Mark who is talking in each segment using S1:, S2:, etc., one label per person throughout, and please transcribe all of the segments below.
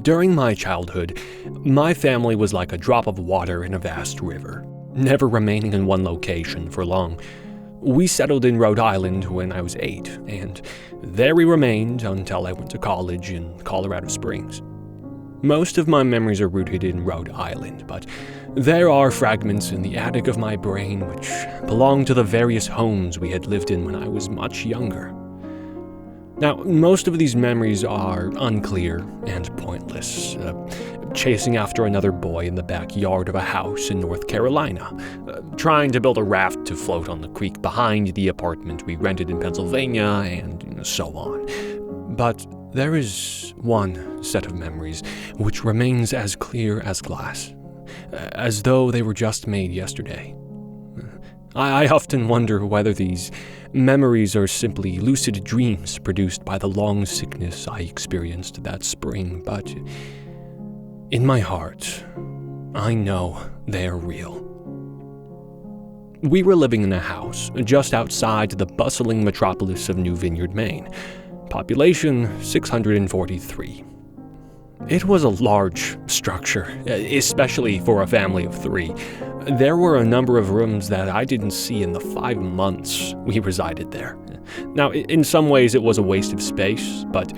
S1: During my childhood, my family was like a drop of water in a vast river, never remaining in one location for long. We settled in Rhode Island when I was 8, and there we remained until I went to college in Colorado Springs. Most of my memories are rooted in Rhode Island, but there are fragments in the attic of my brain which belong to the various homes we had lived in when I was much younger. Now, most of these memories are unclear and pointless. Chasing after another boy in the backyard of a house in North Carolina, trying to build a raft to float on the creek behind the apartment we rented in Pennsylvania, and so on. But there is one set of memories which remains as clear as glass, as though they were just made yesterday. I often wonder whether these memories are simply lucid dreams produced by the long sickness I experienced that spring, but in my heart, I know they are real. We were living in a house just outside the bustling metropolis of New Vineyard, Maine. Population 643. It was a large structure, especially for a family of 3. There were a number of rooms that I didn't see in the 5 months we resided there. Now, in some ways it was a waste of space, but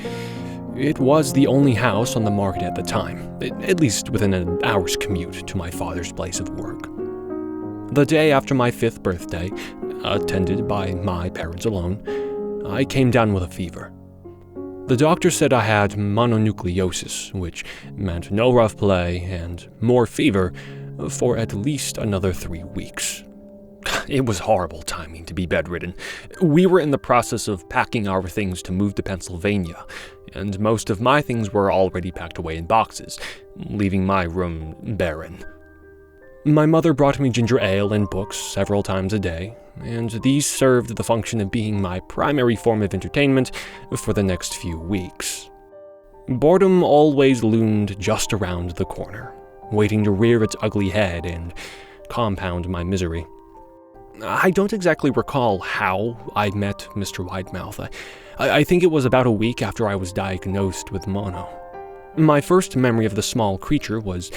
S1: it was the only house on the market at the time, at least within an hour's commute to my father's place of work. The day after my 5th birthday, attended by my parents alone, I came down with a fever. The doctor said I had mononucleosis, which meant no rough play and more fever for at least another 3 weeks. It was horrible timing to be bedridden. We were in the process of packing our things to move to Pennsylvania, and most of my things were already packed away in boxes, leaving my room barren. My mother brought me ginger ale and books several times a day, and these served the function of being my primary form of entertainment for the next few weeks. Boredom always loomed just around the corner, waiting to rear its ugly head and compound my misery. I don't exactly recall how I met Mr. Widemouth. I think it was about a week after I was diagnosed with mono. My first memory of the small creature was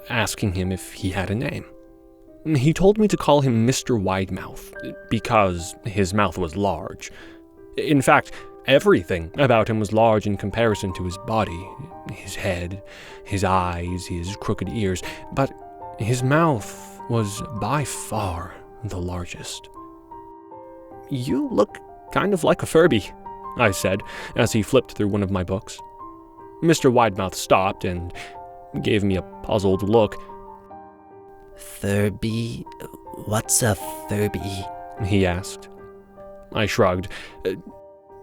S1: asking him if he had a name. He told me to call him Mr. Widemouth, because his mouth was large. In fact, everything about him was large in comparison to his body, his head, his eyes, his crooked ears, but his mouth was by far the largest. "You look kind of like a Furby," I said, as he flipped through one of my books. Mr. Widemouth stopped and gave me a puzzled look.
S2: "Furby? What's a Furby?"
S1: he asked. I shrugged.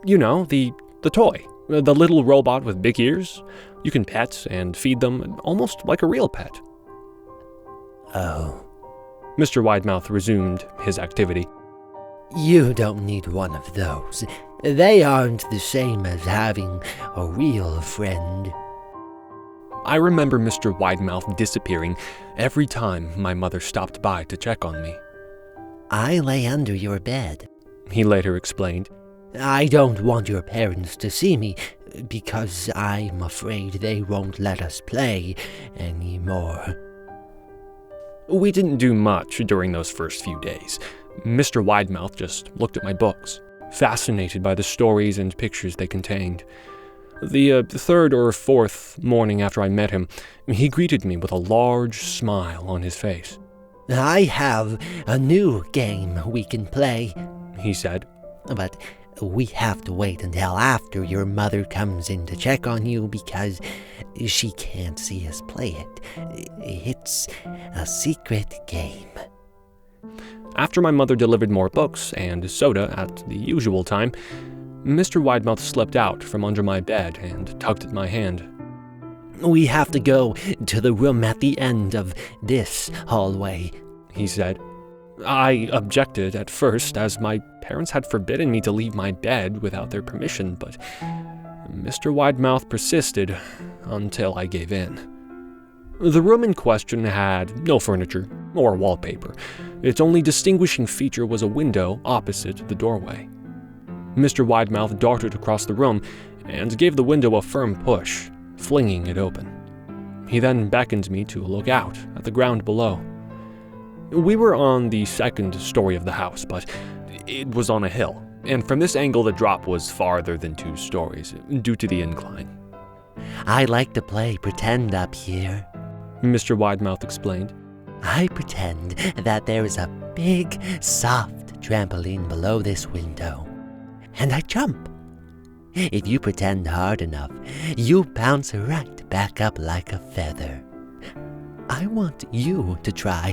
S1: You know, the toy. The little robot with big ears. You can pet and feed them almost like a real pet.
S2: "Oh."
S1: Mr. Widemouth resumed his activity.
S2: "You don't need one of those. They aren't the same as having a real friend."
S1: I remember Mr. Widemouth disappearing every time my mother stopped by to check on me.
S2: "I lay under your bed,"
S1: he later explained.
S2: "I don't want your parents to see me, because I'm afraid they won't let us play anymore."
S1: We didn't do much during those first few days. Mr. Widemouth just looked at my books, fascinated by the stories and pictures they contained. The 3rd or 4th morning after I met him, he greeted me with a large smile on his face.
S2: "I have a new game we can play,"
S1: he said.
S2: "But we have to wait until after your mother comes in to check on you because she can't see us play it. It's a secret game."
S1: After my mother delivered more books and soda at the usual time, Mr. Widemouth slipped out from under my bed and tugged at my hand.
S2: "We have to go to the room at the end of this hallway," he said.
S1: I objected at first, as my parents had forbidden me to leave my bed without their permission, but Mr. Widemouth persisted until I gave in. The room in question had no furniture or wallpaper. Its only distinguishing feature was a window opposite the doorway. Mr. Widemouth darted across the room and gave the window a firm push, flinging it open. He then beckoned me to look out at the ground below. We were on the second story of the house, but it was on a hill, and from this angle the drop was farther than 2 stories, due to the incline.
S2: I like to play pretend up here,
S1: Mr. Widemouth explained.
S2: I pretend that there is a big, soft trampoline below this window, and I jump. If you pretend hard enough, you bounce right back up like a feather. I want you to try.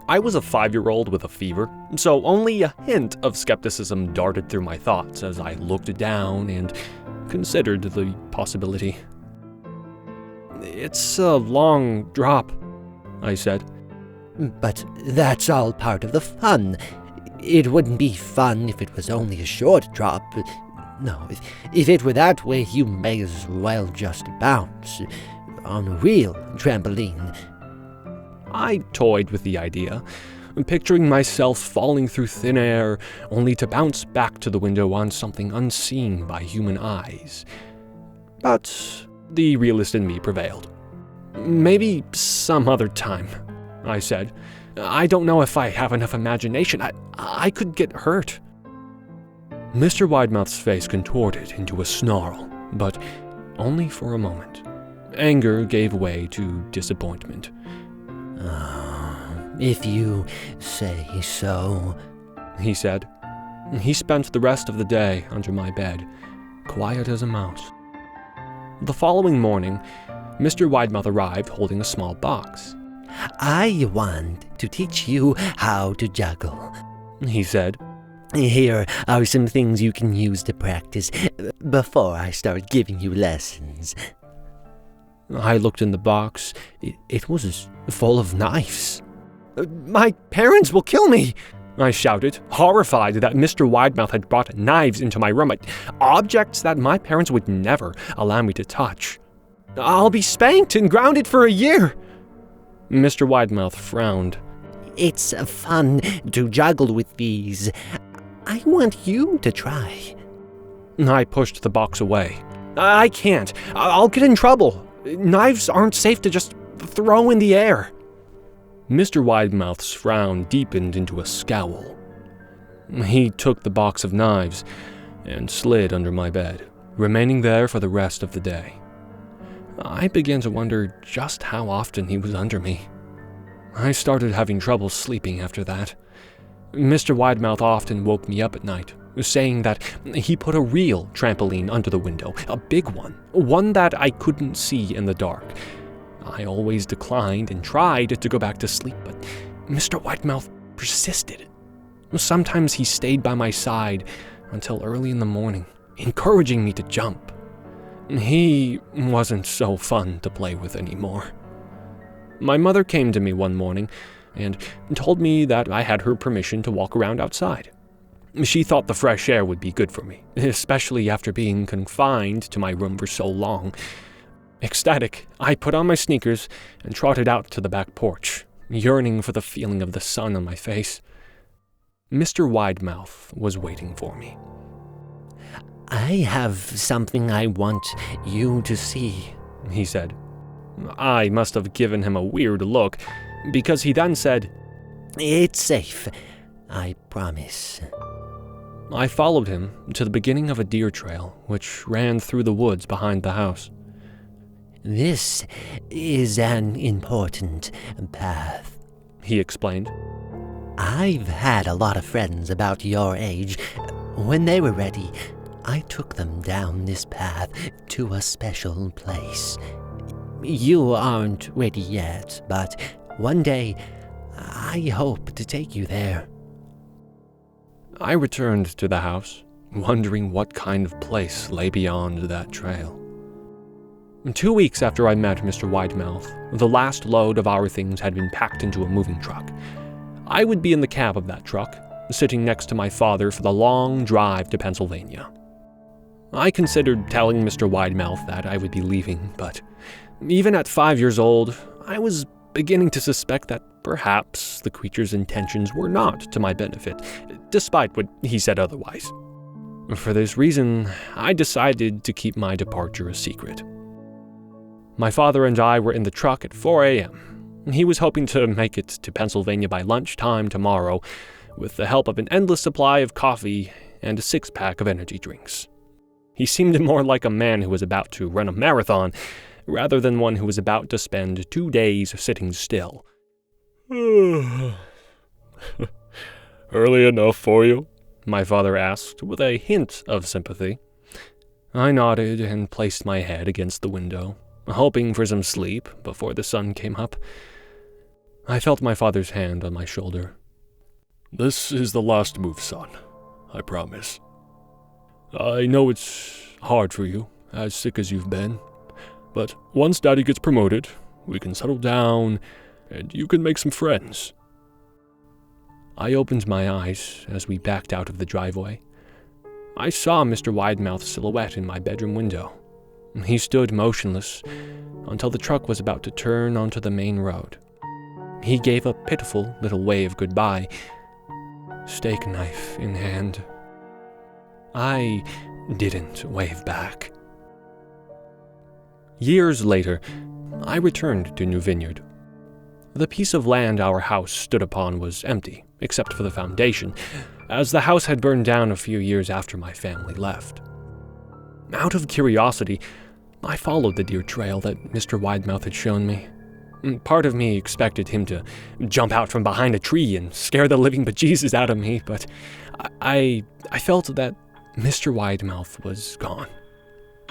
S1: I was a 5-year-old with a fever, so only a hint of skepticism darted through my thoughts as I looked down and considered the possibility. "It's a long drop," I said.
S2: But that's all part of the fun. It wouldn't be fun if it was only a short drop. No, if it were that way, you may as well just bounce on a real trampoline.
S1: I toyed with the idea, picturing myself falling through thin air, only to bounce back to the window on something unseen by human eyes. But the realist in me prevailed. "Maybe some other time," I said. "I don't know if I have enough imagination. I could get hurt." Mr. Widemouth's face contorted into a snarl, but only for a moment. Anger gave way to disappointment.
S2: If you say so,
S1: he said. He spent the rest of the day under my bed, quiet as a mouse. The following morning, Mr. Widemouth arrived holding a small box.
S2: I want to teach you how to juggle,
S1: he said.
S2: Here are some things you can use to practice before I start giving you lessons.
S1: I looked in the box. It was full of knives. "My parents will kill me!" I shouted, horrified that Mr. Widemouth had brought knives into my room, objects that my parents would never allow me to touch. "I'll be spanked and grounded for a year!" Mr. Widemouth frowned.
S2: It's fun to juggle with these. I want you to try.
S1: I pushed the box away. "I can't. I'll get in trouble. Knives aren't safe to just throw in the air." Mr. Widemouth's frown deepened into a scowl. He took the box of knives and slid under my bed, remaining there for the rest of the day. I began to wonder just how often he was under me. I started having trouble sleeping after that. Mr. Widemouth often woke me up at night, saying that he put a real trampoline under the window, a big one that I couldn't see in the dark. I always declined and tried to go back to sleep, but Mr. Widemouth persisted. Sometimes he stayed by my side until early in the morning, encouraging me to jump. He wasn't so fun to play with anymore. My mother came to me one morning and told me that I had her permission to walk around outside. She thought the fresh air would be good for me, especially after being confined to my room for so long. Ecstatic, I put on my sneakers and trotted out to the back porch, yearning for the feeling of the sun on my face. Mr. Widemouth was waiting for me.
S2: I have something I want you to see,
S1: he said. I must have given him a weird look, because he then said,
S2: It's safe, I promise.
S1: I followed him to the beginning of a deer trail, which ran through the woods behind the house.
S2: This is an important path, he explained. I've had a lot of friends about your age. When they were ready, I took them down this path to a special place. You aren't ready yet, but one day I hope to take you there. I returned to the house, wondering what kind of place lay beyond that trail. 2 weeks after I met Mr. Widemouth, the last load of our things had been packed into a moving truck. I would be in the cab of that truck, sitting next to my father for the long drive to Pennsylvania. I considered telling Mr. Widemouth that I would be leaving, but even at 5 years old, I was beginning to suspect that perhaps the creature's intentions were not to my benefit, despite what he said otherwise. For this reason, I decided to keep my departure a secret.
S1: My father and I were in the truck at 4 a.m. He was hoping to make it to Pennsylvania by lunchtime tomorrow, with the help of an endless supply of coffee and a six-pack of energy drinks. He seemed more like a man who was about to run a marathon, rather than one who was about to spend 2 days sitting still.
S3: Early enough for you?
S1: My father asked, with a hint of sympathy. I nodded and placed my head against the window, hoping for some sleep before the sun came up. I felt my father's hand on my shoulder.
S3: This is the last move, son. I promise. I know it's hard for you, as sick as you've been, but once Daddy gets promoted, we can settle down, and you can make some friends.
S1: I opened my eyes as we backed out of the driveway. I saw Mr. Widemouth's silhouette in my bedroom window. He stood motionless until the truck was about to turn onto the main road. He gave a pitiful little wave goodbye, steak knife in hand. I didn't wave back. Years later, I returned to New Vineyard. The piece of land our house stood upon was empty, except for the foundation, as the house had burned down a few years after my family left. Out of curiosity, I followed the deer trail that Mr. Widemouth had shown me. Part of me expected him to jump out from behind a tree and scare the living bejesus out of me, but I felt that Mr. Widemouth was gone,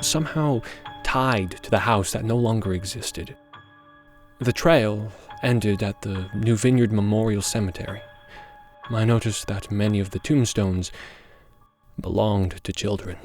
S1: somehow tied to the house that no longer existed. The trail ended at the New Vineyard Memorial Cemetery. I noticed that many of the tombstones belonged to children.